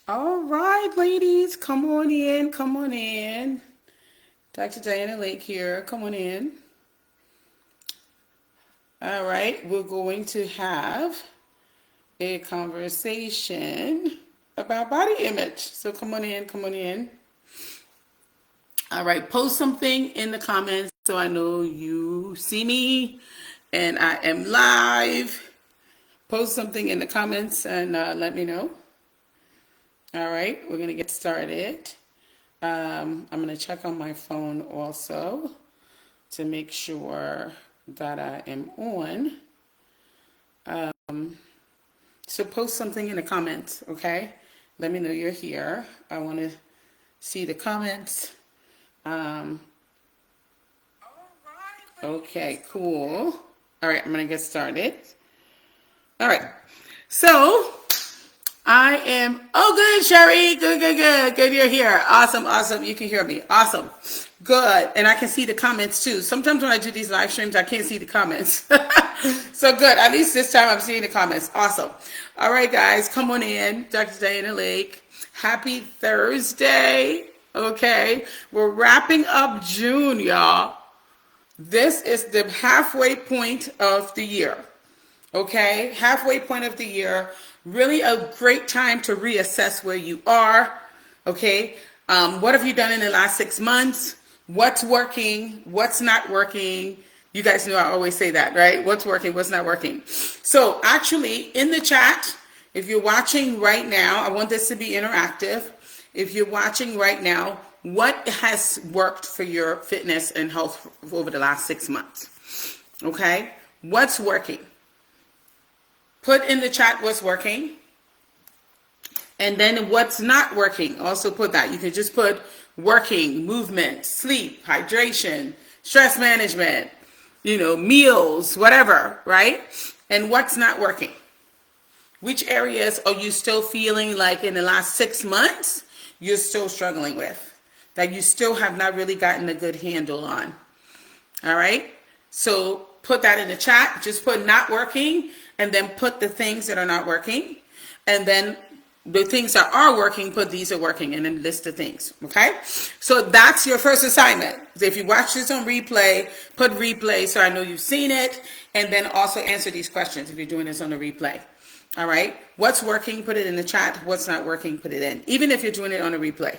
All right, ladies, come on in, come on in. Dr. Diana Lake here, come on in. All right, we're going to have a conversation about body image. So come on in, come on in. All right, post something in the comments so I know you see me and I am live. Post something in the comments and let me know. All right, we're going to get started. I'm going to check on my phone also to make sure that I am on. So post something in the comments, okay? Let me know you're here. I want to see the comments. Okay, cool. All right, I'm going to get started. All right, so I am, good, Sherry. Good, you're here. Awesome. You can hear me. Awesome. Good. And I can see the comments too. Sometimes when I do these live streams, I can't see the comments. So good. At least this time I'm seeing the comments. Awesome. All right, guys, come on in. Dr. Diana Lake. Happy Thursday. Okay. We're wrapping up June, y'all. This is the halfway point of the year. Okay. Halfway point of the year. Really a great time to reassess where you are, okay? What have you done in the last 6 months? What's working? What's not working? You guys know I always say that, right? What's working? What's not working? So actually, in the chat, if you're watching right now, I want this to be interactive. If you're watching right now, what has worked for your fitness and health over the last 6 months? Okay? What's working? Put in the chat what's working. And then what's not working. Also put that. You can just put working, movement, sleep, hydration, stress management, meals, whatever, right? And what's not working. Which areas are you still feeling like in the last 6 months you're still struggling with? That you still have not really gotten a good handle on. All right? So put that in the chat. Just put not working. And then put the things that are not working. And then the things that are working, put these are working. And then list the things. Okay? So that's your first assignment. If you watch this on replay, put replay so I know you've seen it. And then also answer these questions if you're doing this on a replay. All right? What's working, put it in the chat. What's not working, put it in. Even if you're doing it on a replay.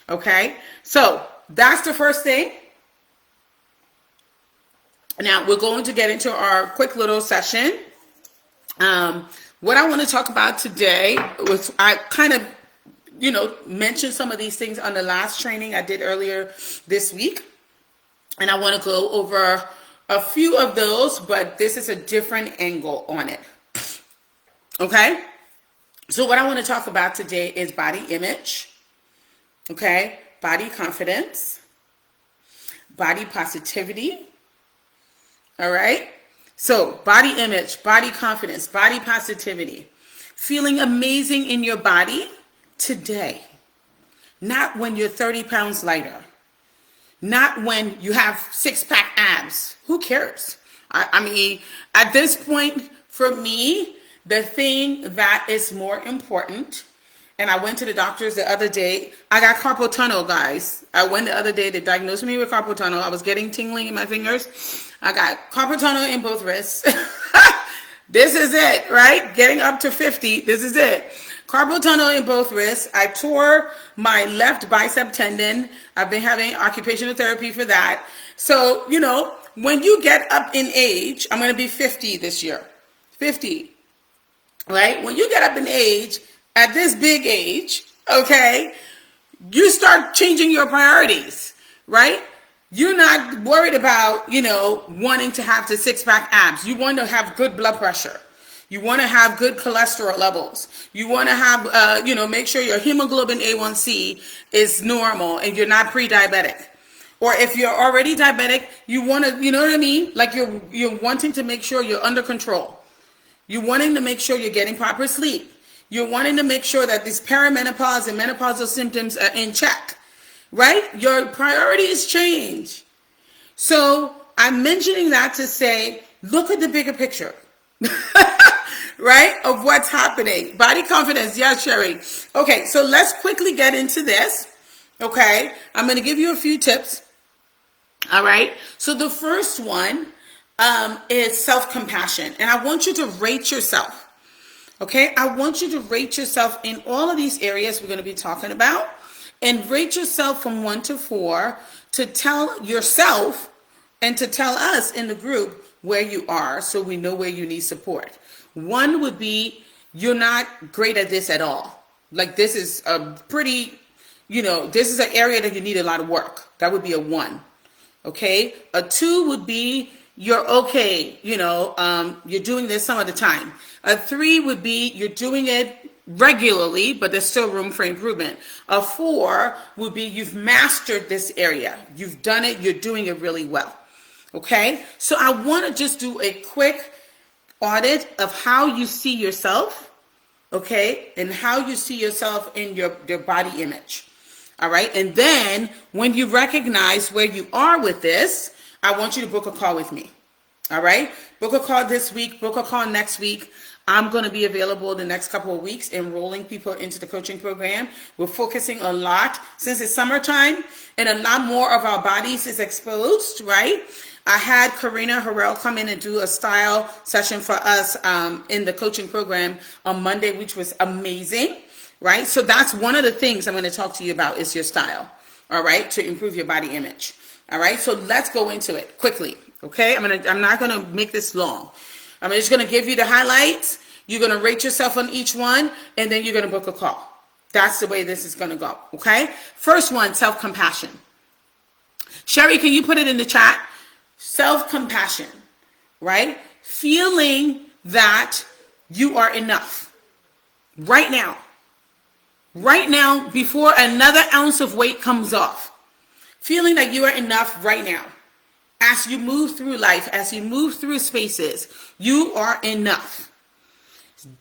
Okay? So that's the first thing. Now we're going to get into our quick little session. What I want to talk about today was I kind of, mentioned some of these things on the last training I did earlier this week. And I want to go over a few of those, but this is a different angle on it. Okay. So what I want to talk about today is body image. Okay. Body confidence, body positivity. All right. So body image, body confidence, body positivity, feeling amazing in your body today, not when you're 30 pounds lighter, not when you have six-pack abs. Who cares? I mean, at this point, for me, the thing that is more important, and I went to the doctors the other day. I got carpal tunnel, guys. I went the other day. They diagnosed me with carpal tunnel. I was getting tingling in my fingers. I got carpal tunnel in both wrists. This is it, right? Getting up to 50. This is it. Carpal tunnel in both wrists. I tore my left bicep tendon. I've been having occupational therapy for that. So, when you get up in age, I'm going to be 50 this year. 50, right? When you get up in age, at this big age, okay, you start changing your priorities, right? You're not worried about, wanting to have the six-pack abs. You want to have good blood pressure. You want to have good cholesterol levels. You want to have, make sure your hemoglobin A1C is normal and you're not pre-diabetic. Or if you're already diabetic, you want to, you know what I mean? Like you're wanting to make sure you're under control. You're wanting to make sure you're getting proper sleep. You're wanting to make sure that these perimenopause and menopausal symptoms are in check, right? Your priorities change. So I'm mentioning that to say, look at the bigger picture. right, of what's happening. Body confidence, yes, Sherry. Okay, so let's quickly get into this. Okay, I'm going to give you a few tips. All right, so the first one is self-compassion, and I want you to rate yourself. Okay, I want you to rate yourself in all of these areas we're going to be talking about, and rate yourself from 1 to 4 to tell yourself and to tell us in the group where you are, so we know where you need support. 1 would be you're not great at this at all. Like, this is a pretty, this is an area that you need a lot of work. That would be a 1. Okay, a 2 would be you're okay, you're doing this some of the time. A 3 would be you're doing it regularly, but there's still room for improvement. A 4 would be you've mastered this area. You've done it, you're doing it really well. Okay, so I want to just do a quick audit of how you see yourself, okay, and how you see yourself in your body image. All right, and then when you recognize where you are with this, I want you to book a call with me. All right, book a call this week, book a call next week. I'm going to be available the next couple of weeks, enrolling people into the coaching program. We're focusing a lot, since it's summertime and a lot more of our bodies is exposed, right? I had Karina Harrell come in and do a style session for us in the coaching program on Monday, which was amazing, right? So that's one of the things I'm going to talk to you about is your style, all right, to improve your body image. All right, so let's go into it quickly, okay? I'm not going to make this long. I'm just going to give you the highlights. You're going to rate yourself on each one, and then you're going to book a call. That's the way this is going to go, okay? First one, self-compassion. Sherry, can you put it in the chat? Self-compassion, right? Feeling that you are enough right now. Right now, before another ounce of weight comes off. Feeling that you are enough right now. As you move through life, as you move through spaces, you are enough.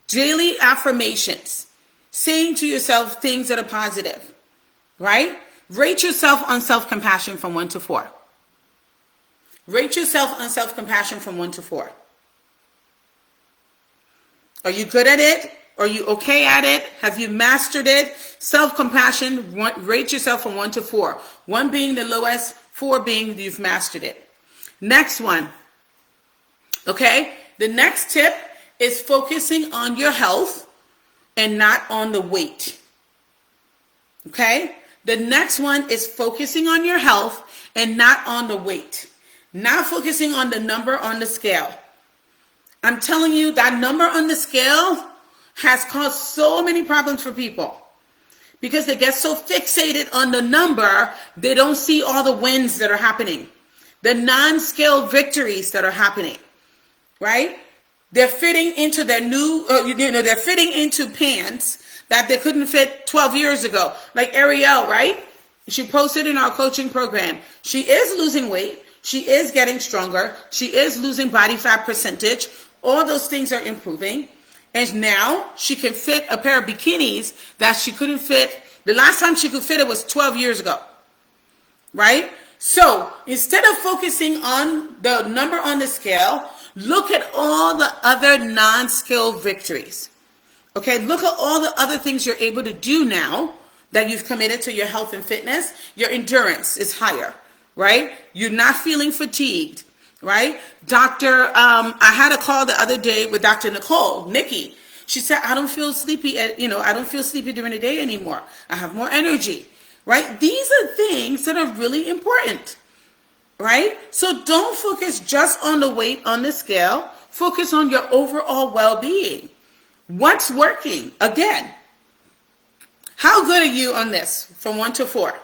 Daily affirmations, saying to yourself things that are positive, right? Rate yourself on self-compassion from 1 to 4. Rate yourself on self-compassion from 1 to 4. Are you good at it? Are you okay at it? Have you mastered it? Self-compassion, rate yourself from 1 to 4. 1 being the lowest, 4 being you've mastered it. Next one, okay? The next tip is focusing on your health and not on the weight, okay? The next one is focusing on your health and not on the weight. Not focusing on the number on the scale. I'm telling you, that number on the scale has caused so many problems for people because they get so fixated on the number, they don't see all the wins that are happening, the non-scale victories that are happening, right? They're fitting into their new, they're fitting into pants that they couldn't fit 12 years ago. Like Ariel, right? She posted in our coaching program. She is losing weight. She is getting stronger. She is losing body fat percentage. All those things are improving. And now she can fit a pair of bikinis that she couldn't fit. The last time she could fit it was 12 years ago, right? So instead of focusing on the number on the scale, look at all the other non-scale victories. Okay, look at all the other things you're able to do now that you've committed to your health and fitness. Your endurance is higher, right? You're not feeling fatigued. Right? I had a call the other day with Dr. Nikki. She said, I don't feel sleepy, I don't feel sleepy during the day anymore. I have more energy, right? These are things that are really important, right? So don't focus just on the weight on the scale. Focus on your overall well-being. What's working? Again, how good are you on this from 1 to 4?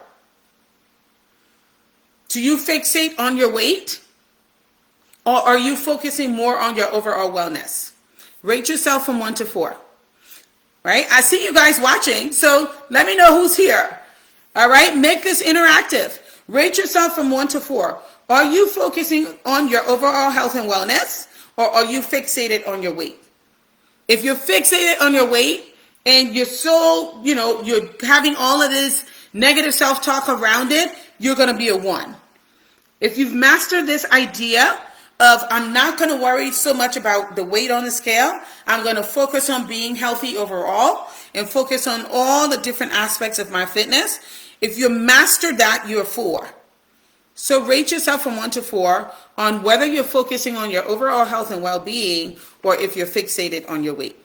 Do you fixate on your weight? Or are you focusing more on your overall wellness? Rate yourself from 1 to 4. Right? I see you guys watching, so let me know who's here. All right? Make this interactive. Rate yourself from 1 to 4. Are you focusing on your overall health and wellness, or are you fixated on your weight? If you're fixated on your weight and you're so, you're having all of this negative self-talk around it, you're going to be a 1. If you've mastered this idea of I'm not going to worry so much about the weight on the scale. I'm going to focus on being healthy overall and focus on all the different aspects of my fitness. If you master that, you're 4. So rate yourself from 1 to 4 on whether you're focusing on your overall health and well-being or if you're fixated on your weight.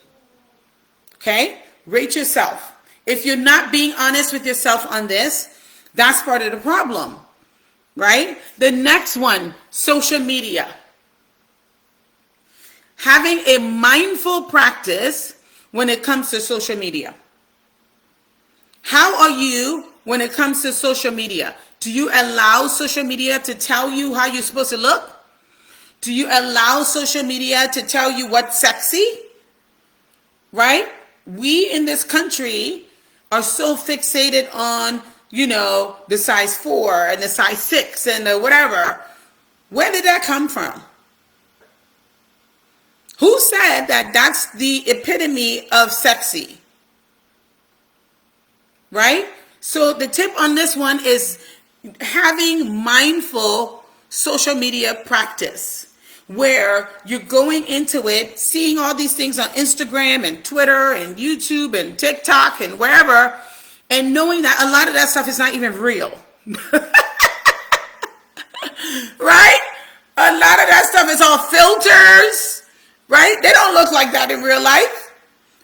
Okay? Rate yourself. If you're not being honest with yourself on this, that's part of the problem, right? The next one, social media. Having a mindful practice when it comes to social media. How are you when it comes to social media? Do you allow social media to tell you how you're supposed to look? Do you allow social media to tell you what's sexy? Right? We in this country are so fixated on, the size 4 and the size 6 and the whatever. Where did that come from? Who said that that's the epitome of sexy? Right? So the tip on this one is having mindful social media practice where you're going into it, seeing all these things on Instagram and Twitter and YouTube and TikTok and wherever, and knowing that a lot of that stuff is not even real. Right? A lot of that stuff is all filters, right? They don't look like that in real life.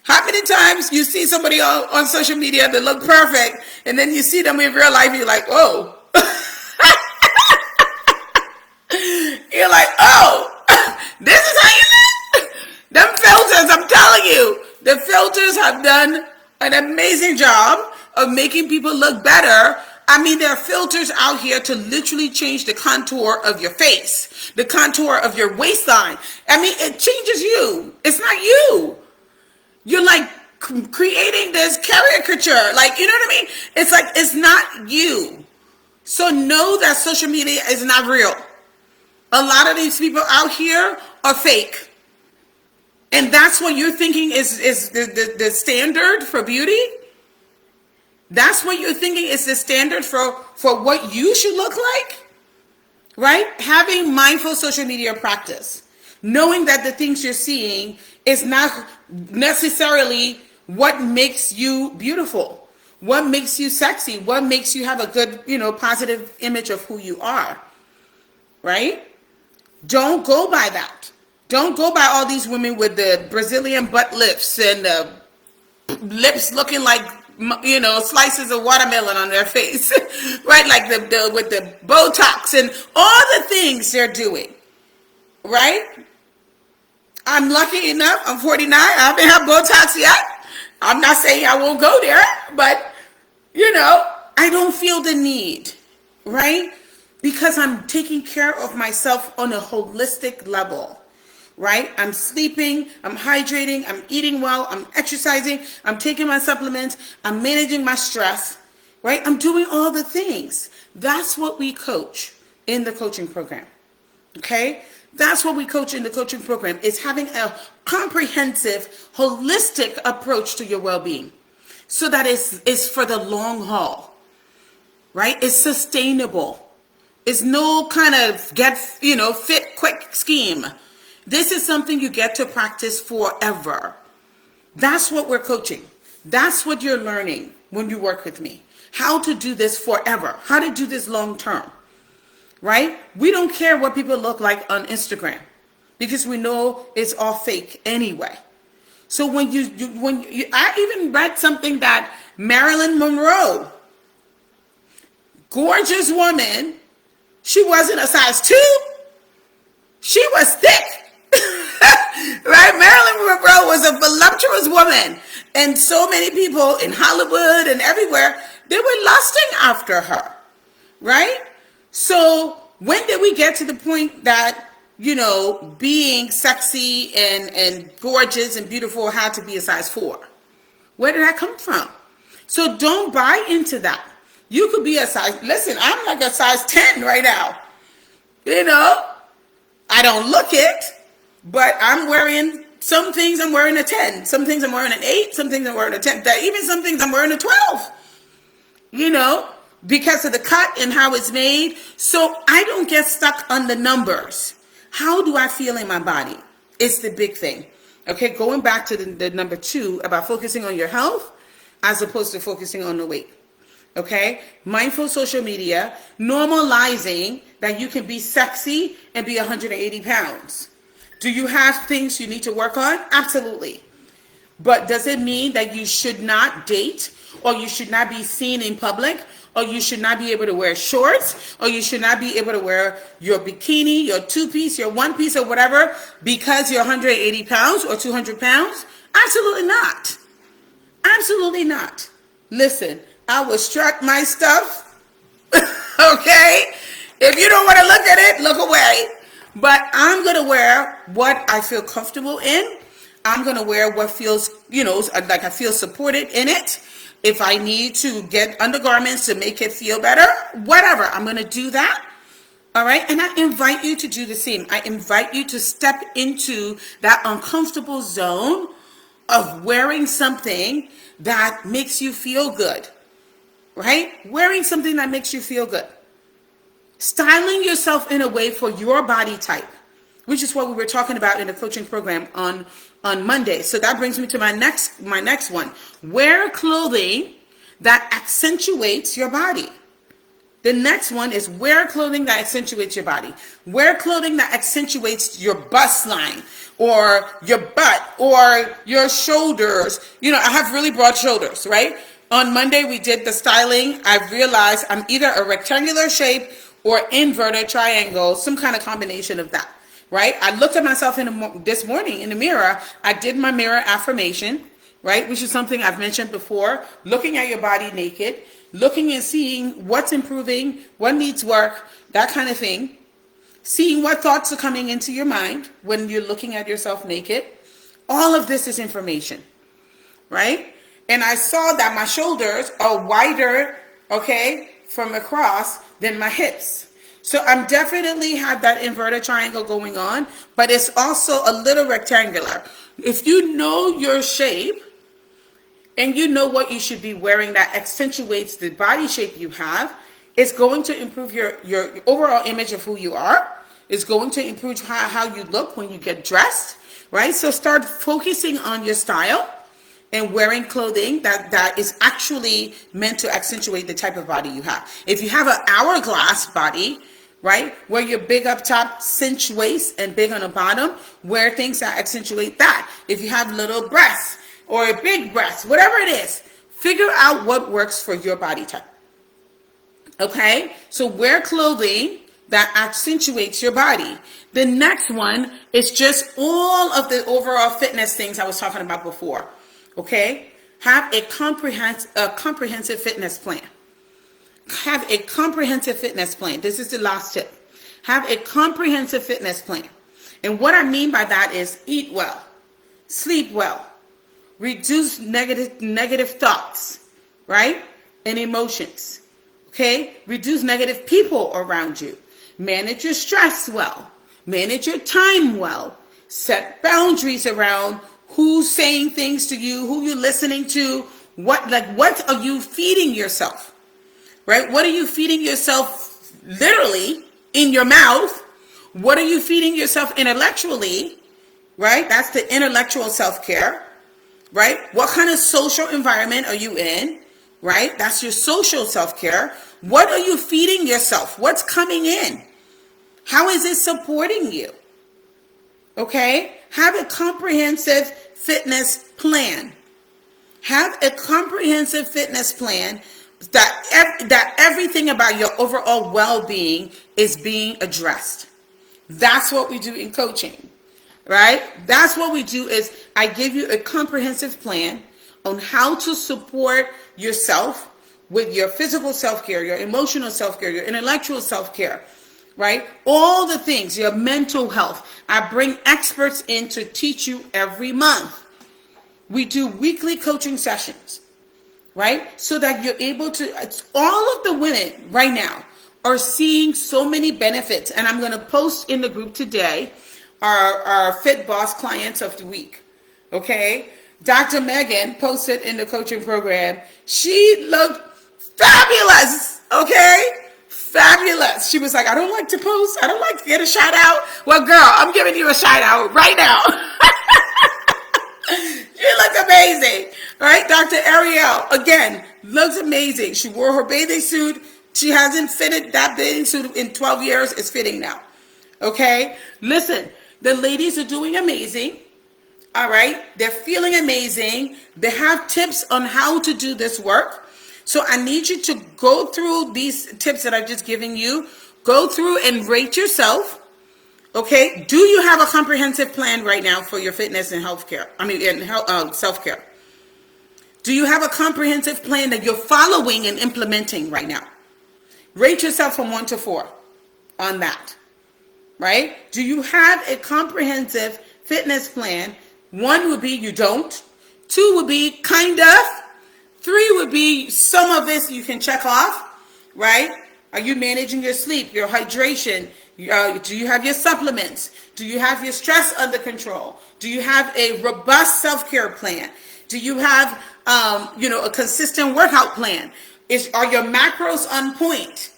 How many times you see somebody on social media that look perfect, and then you see them in real life, and you're like, oh. You're like, oh, this is how you look? Them filters, I'm telling you, the filters have done an amazing job of making people look better. I mean, there are filters out here to literally change the contour of your face, the contour of your waistline. I mean, it changes you. It's not you. You're like creating this caricature. Like, you know what I mean? It's like, it's not you. So know that social media is not real. A lot of these people out here are fake. And that's what you're thinking is the standard for beauty? That's what you're thinking is the standard for what you should look like? Right? Having mindful social media practice. Knowing that the things you're seeing is not necessarily what makes you beautiful. What makes you sexy? What makes you have a good, positive image of who you are? Right? Don't go by that. Don't go by all these women with the Brazilian butt lifts and the lips looking like, slices of watermelon on their face, right? Like with the Botox and all the things they're doing, right? I'm lucky enough. I'm 49. I haven't had Botox yet. I'm not saying I won't go there, but I don't feel the need, right? Because I'm taking care of myself on a holistic level, right? I'm sleeping, I'm hydrating, I'm eating well, I'm exercising, I'm taking my supplements, I'm managing my stress, right? I'm doing all the things. That's what we coach in the coaching program, okay? That's what we coach in the coaching program, is having a comprehensive, holistic approach to your well-being so that it's for the long haul, right? It's sustainable. It's no kind of get, fit quick scheme. This is something you get to practice forever. That's what we're coaching. That's what you're learning when you work with me. How to do this forever. How to do this long term. Right? We don't care what people look like on Instagram because we know it's all fake anyway. So when I even read something that Marilyn Monroe, gorgeous woman, she wasn't a size 2. She was thick. Right? Marilyn Monroe was a voluptuous woman. And so many people in Hollywood and everywhere, they were lusting after her. Right? So when did we get to the point that, being sexy and gorgeous and beautiful had to be a size 4? Where did that come from? So don't buy into that. You could be a size, listen, I'm like a size 10 right now. I don't look it, but I'm wearing, some things I'm wearing a 10. Some things I'm wearing an 8. Some things I'm wearing a 10. Even some things I'm wearing a 12. Because of the cut and how it's made. So I don't get stuck on the numbers. How do I feel in my body? It's the big thing. Okay, going back to the number 2 about focusing on your health as opposed to focusing on the weight. Okay, mindful social media, normalizing that you can be sexy and be 180 pounds. Do you have things you need to work on? Absolutely. But does it mean that you should not date, or you should not be seen in public, or you should not be able to wear shorts, or you should not be able to wear your bikini, your 2-piece, your 1-piece, or whatever because you're 180 pounds or 200 pounds? Absolutely not. Absolutely not. Listen, I will strut my stuff. Okay? If you don't want to look at it, look away. But I'm going to wear what I feel comfortable in. I'm going to wear what feels, like I feel supported in it. If I need to get undergarments to make it feel better, whatever, I'm going to do that. All right? And I invite you to do the same. I invite you to step into that uncomfortable zone of wearing something that makes you feel good. Right? Wearing something that makes you feel good. Styling yourself in a way for your body type, which is what we were talking about in the coaching program on Monday. So that brings me to my next one. Wear clothing that accentuates your body. The next one is wear clothing that accentuates your body. Wear clothing that accentuates your bust line or your butt or your shoulders. I have really broad shoulders, right? On Monday, we did the styling. I realized I'm either a rectangular shape or inverted triangle, some kind of combination of that, right? I looked at myself this morning in the mirror. I did my mirror affirmation, right? Which is something I've mentioned before. Looking at your body naked, looking and seeing what's improving, what needs work, that kind of thing. Seeing what thoughts are coming into your mind when you're looking at yourself naked. All of this is information, right? And I saw that my shoulders are wider, okay, from across than my hips. So I'm definitely have that inverted triangle going on, but it's also a little rectangular. If you know your shape and you know what you should be wearing that accentuates the body shape you have, it's going to improve your overall image of who you are. It's going to improve how you look when you get dressed, right? So start focusing on your style and wearing clothing that is actually meant to accentuate the type of body you have. If you have an hourglass body, right, where you're big up top, cinch waist, and big on the bottom, wear things that accentuate that. If you have little breasts or big breasts, whatever it is, figure out what works for your body type. Okay? So wear clothing that accentuates your body. The next one is just all of the overall fitness things I was talking about before. Okay? Have a comprehensive fitness plan. Have a comprehensive fitness plan. This is the last tip. Have a comprehensive fitness plan. And what I mean by that is eat well, sleep well, reduce negative thoughts, right? And emotions. Okay? Reduce negative people around you. Manage your stress well. Manage your time well. Set boundaries around who's saying things to you, who you're listening to, what are you feeding yourself? Right? What are you feeding yourself literally in your mouth? What are you feeding yourself intellectually? Right? That's the intellectual self-care. Right? What kind of social environment are you in? Right? That's your social self-care. What are you feeding yourself? What's coming in? How is it supporting you? Okay? Have a comprehensive fitness plan. Have a comprehensive fitness plan that everything about your overall well-being is being addressed. That's what we do in coaching, right? That's what we do is I give you a comprehensive plan on how to support yourself with your physical self-care, your emotional self-care, your intellectual self-care, right? All the things, your mental health. I bring experts in to teach you every month. We do weekly coaching sessions, right? So that you're able to, all of the women right now are seeing so many benefits. And I'm going to post in the group today our Fit Boss Clients of the Week, okay? Dr. Megan posted in the coaching program. She looked fabulous, okay? Fabulous. She was like, I don't like to post. I don't like to get a shout out. Well, girl, I'm giving you a shout out right now. She looks amazing. All right, Dr. Ariel, again, looks amazing. She wore her bathing suit. She hasn't fitted that bathing suit in 12 years. It's fitting now. Okay? Listen, the ladies are doing amazing. All right? They're feeling amazing. They have tips on how to do this work. So I need you to go through these tips that I've just given you. Go through and rate yourself. Okay? Do you have a comprehensive plan right now for your fitness and healthcare? Self-care. Do you have a comprehensive plan that you're following and implementing right now? Rate yourself from 1 to 4 on that. Right? Do you have a comprehensive fitness plan? 1 would be you don't. 2 would be kind of. 3 would be some of this you can check off. Right? Are you managing your sleep, your hydration? Do you have your supplements? Do you have your stress under control? Do you have a robust self-care plan? Do you have a consistent workout plan? Are your macros on point?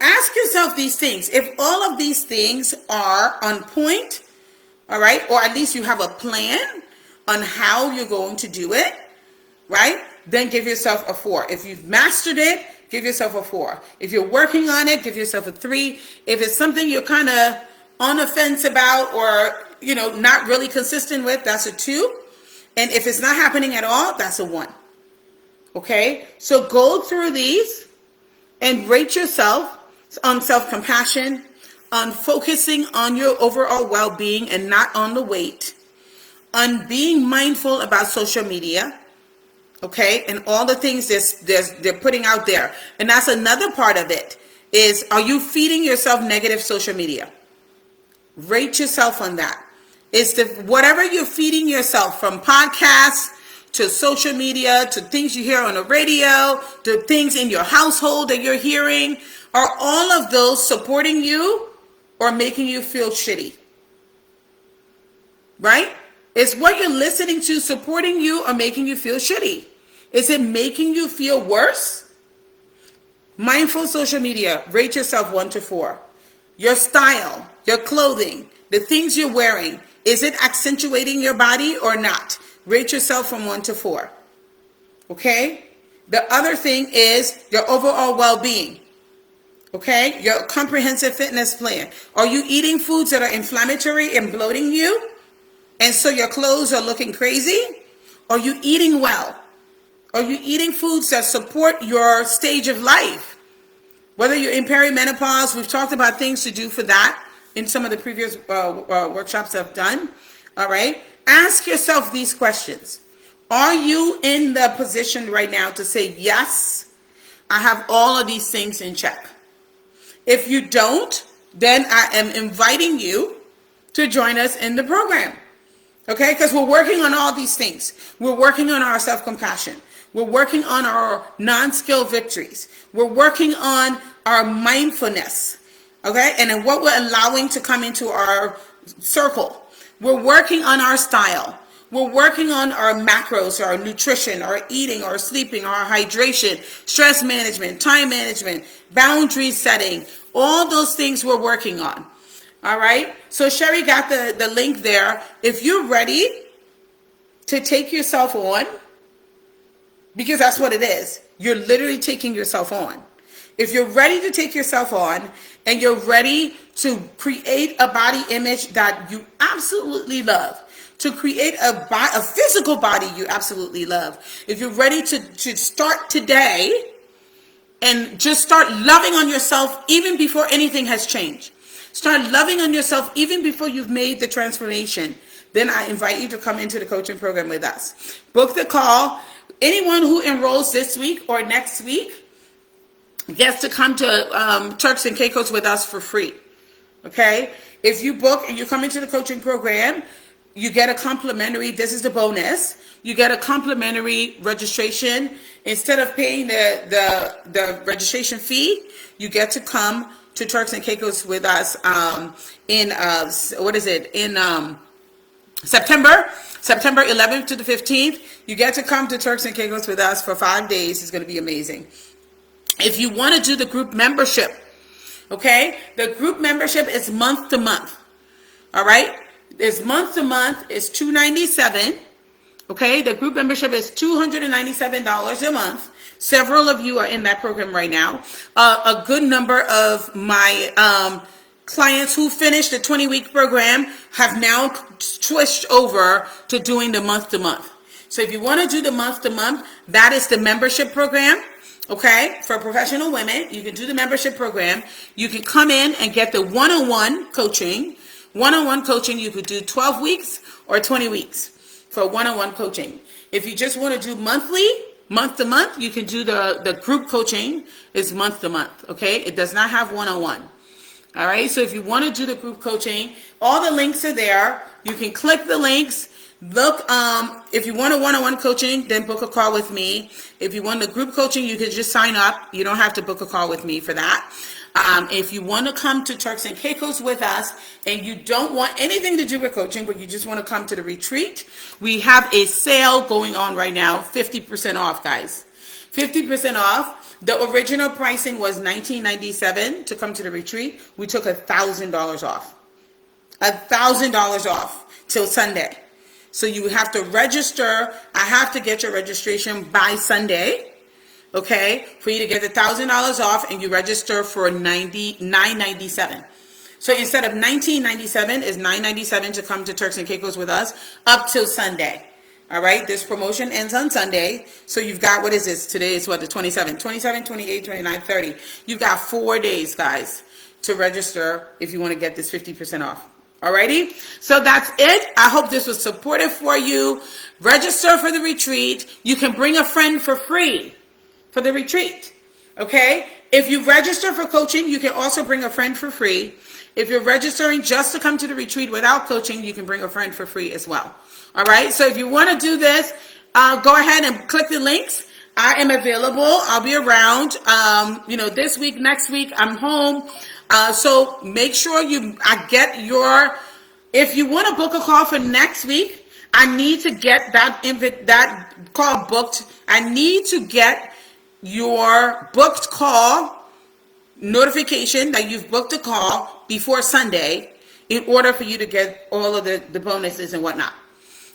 Ask yourself these things. If all of these things are on point, all right, or at least you have a plan on how you're going to do it, right, then give yourself a 4. If you've mastered it, give yourself a 4. If you're working on it, give yourself a 3. If it's something you're kind of on the fence about or, not really consistent with, that's a 2. And if it's not happening at all, that's a 1. Okay? So go through these and rate yourself on self-compassion, on focusing on your overall well-being and not on the weight, on being mindful about social media, okay, and all the things they're putting out there. And that's another part of it, is are you feeding yourself negative social media? Rate yourself on that. It's whatever you're feeding yourself, from podcasts to social media to things you hear on the radio to things in your household that you're hearing. Are all of those supporting you or making you feel shitty? Right? Is what you're listening to supporting you or making you feel shitty? Is it making you feel worse? Mindful social media, rate yourself 1 to 4. Your style, your clothing, the things you're wearing, is it accentuating your body or not? Rate yourself from 1 to 4. Okay? The other thing is your overall well-being. Okay? Your comprehensive fitness plan. Are you eating foods that are inflammatory and bloating you? And so your clothes are looking crazy? Are you eating well? Are you eating foods that support your stage of life? Whether you're in perimenopause, we've talked about things to do for that in some of the previous workshops I've done. All right? Ask yourself these questions. Are you in the position right now to say, yes, I have all of these things in check? If you don't, then I am inviting you to join us in the program. Okay? Because we're working on all these things. We're working on our self-compassion. We're working on our non-skill victories. We're working on our mindfulness. Okay? And then what we're allowing to come into our circle. We're working on our style. We're working on our macros, our nutrition, our eating, our sleeping, our hydration, stress management, time management, boundary setting, all those things we're working on. All right? So Sherry got the link there. If you're ready to take yourself on, because that's what it is, you're literally taking yourself on. If you're ready to take yourself on and you're ready to create a body image that you absolutely love, to create a physical body you absolutely love, if you're ready to start today and just start loving on yourself even before anything has changed, start loving on yourself even before you've made the transformation, then I invite you to come into the coaching program with us. Book the call. Anyone who enrolls this week or next week gets to come to Turks and Caicos with us for free. Okay? If you book and you come into the coaching program, you get a complimentary, this is the bonus, you get a complimentary registration. Instead of paying the registration fee, you get to come to Turks and Caicos with us in September 11th to the 15th. You get to come to Turks and Caicos with us for 5 days. It's going to be amazing. If you want to do the group membership, okay, the group membership is month to month. All right, it's month to month. It's $297. Okay, the group membership is $297 a month. Several of you are in that program right now. A good number of my clients who finished the 20-week program have now switched over to doing the month to month. So if you want to do the month to month, that is the membership program. Okay, for professional women, you can do the membership program. You can come in and get the one-on-one coaching. One-on-one coaching, you could do 12 weeks or 20 weeks for one-on-one coaching. If you just want to do monthly, month to month, you can do the group coaching is month to month. Okay, it does not have one-on-one. All right, so if you want to do the group coaching, all the links are there. You can click the links. Look, if you want a one-on-one coaching, then book a call with me. If you want the group coaching, you can just sign up. You don't have to book a call with me for that. If you want to come to Turks and Caicos with us and you don't want anything to do with coaching, but you just want to come to the retreat, we have a sale going on right now, 50% off, guys. 50% off. The original pricing was $1997 to come to the retreat. We took $1,000 off. $1,000 off till Sunday. So you have to register. I have to get your registration by Sunday, okay, for you to get $1,000 off, and you register for $997. So instead of $1997, is $997 to come to Turks and Caicos with us up till Sunday. All right, this promotion ends on Sunday. So you've got, what is this? Today is what, the 27th, 27, 28, 29, 30. You've got 4 days, guys, to register if you want to get this 50% off. Alrighty, so that's it. I hope this was supportive for you. Register for the retreat. You can bring a friend for free for the retreat. Okay, if you register for coaching, you can also bring a friend for free. If you're registering just to come to the retreat without coaching, you can bring a friend for free as well. All right, so if you want to do this, go ahead and click the links. I am available. I'll be around. This week, next week, I'm home. So make sure if you want to book a call for next week, I need to get that call booked. I need to get your booked call notification that you've booked a call before Sunday in order for you to get all of the bonuses and whatnot.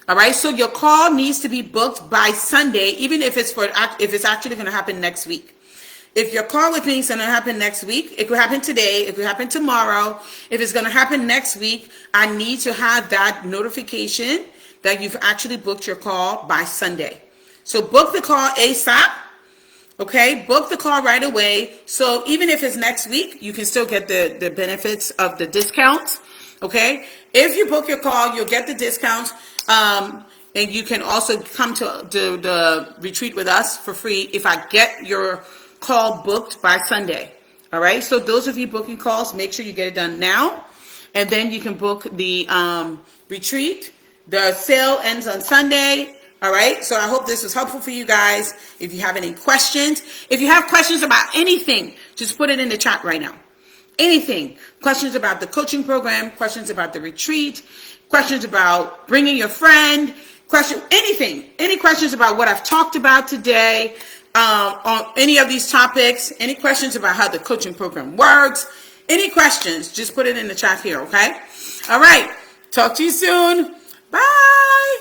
All right, so your call needs to be booked by Sunday, even if it's actually going to happen next week. If your call with me is going to happen next week, it could happen today, it could happen tomorrow. If it's going to happen next week, I need to have that notification that you've actually booked your call by Sunday. So book the call ASAP. Okay, book the call right away. So even if it's next week, you can still get the benefits of the discounts. Okay, if you book your call, you'll get the discounts. And you can also come to the retreat with us for free if I get your call booked by Sunday. All right, so those of you booking calls, make sure you get it done now, and then you can book the retreat. The sale ends on Sunday. All right, so I hope this was helpful for you guys. If you have any questions, if you have questions about anything, just put it in the chat right now. Anything, questions about the coaching program, questions about the retreat, questions about bringing your friend, anything, any questions about what I've talked about today, on any of these topics, any questions about how the coaching program works, any questions, just put it in the chat here, okay? All right, talk to you soon. Bye.